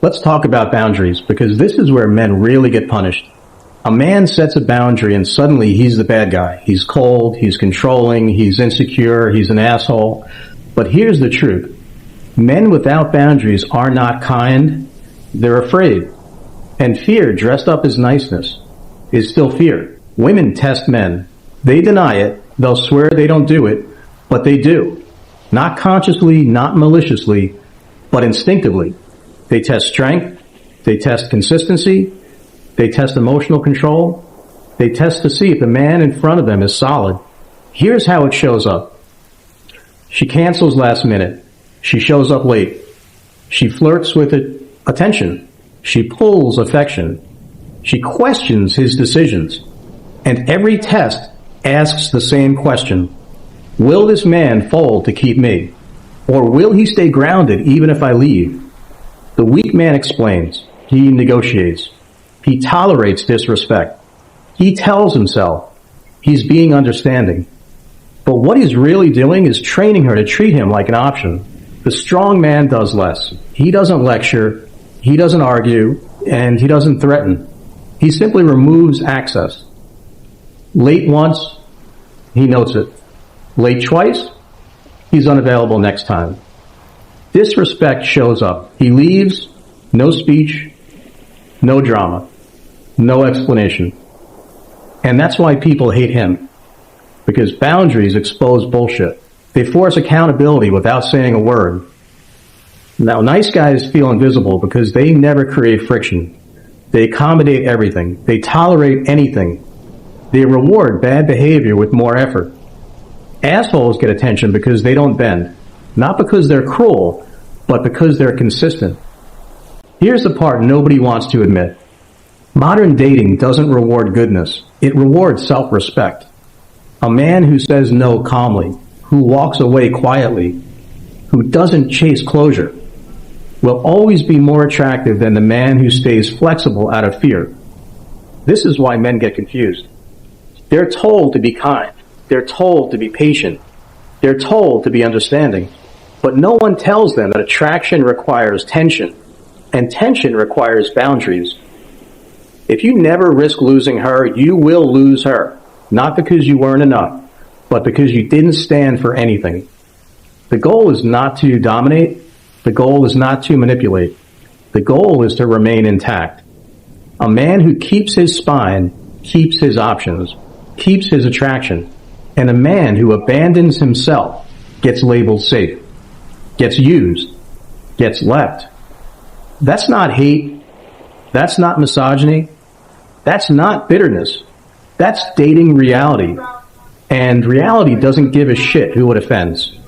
Let's talk about boundaries, because this is where men really get punished. A man sets a boundary and suddenly he's the bad guy. He's cold, he's controlling, he's insecure, he's an asshole. But here's the truth. Men without boundaries are not kind, they're afraid. And fear, dressed up as niceness, is still fear. Women test men. They deny it, they'll swear they don't do it, but they do. Not consciously, not maliciously, but instinctively. They test strength, they test consistency, they test emotional control, they test to see if the man in front of them is solid. Here's how it shows up. She cancels last minute. She shows up late. She flirts with attention. She pulls affection. She questions his decisions. And every test asks the same question. Will this man fold to keep me? Or will he stay grounded even if I leave? The weak man explains. He negotiates. He tolerates disrespect. He tells himself he's being understanding. But what he's really doing is training her to treat him like an option. The strong man does less. He doesn't lecture, he doesn't argue, and he doesn't threaten. He simply removes access. Late once, he notes it. Late twice, he's unavailable next time. Disrespect shows up. He leaves, no speech, no drama, no explanation. And that's why people hate him. Because boundaries expose bullshit. They force accountability without saying a word. Now, nice guys feel invisible because they never create friction. They accommodate everything. They tolerate anything. They reward bad behavior with more effort. Assholes get attention because they don't bend. Not because they're cruel, but because they're consistent. Here's the part nobody wants to admit. Modern dating doesn't reward goodness. It rewards self-respect. A man who says no calmly, who walks away quietly, who doesn't chase closure, will always be more attractive than the man who stays flexible out of fear. This is why men get confused. They're told to be kind. They're told to be patient. They're told to be understanding. But no one tells them that attraction requires tension, and tension requires boundaries. If you never risk losing her, you will lose her. Not because you weren't enough, but because you didn't stand for anything. The goal is not to dominate. The goal is not to manipulate. The goal is to remain intact. A man who keeps his spine keeps his options, keeps his attraction. And a man who abandons himself gets labeled safe, gets used, gets left. That's not hate. That's not misogyny. That's not bitterness. That's dating reality. And reality doesn't give a shit who it offends.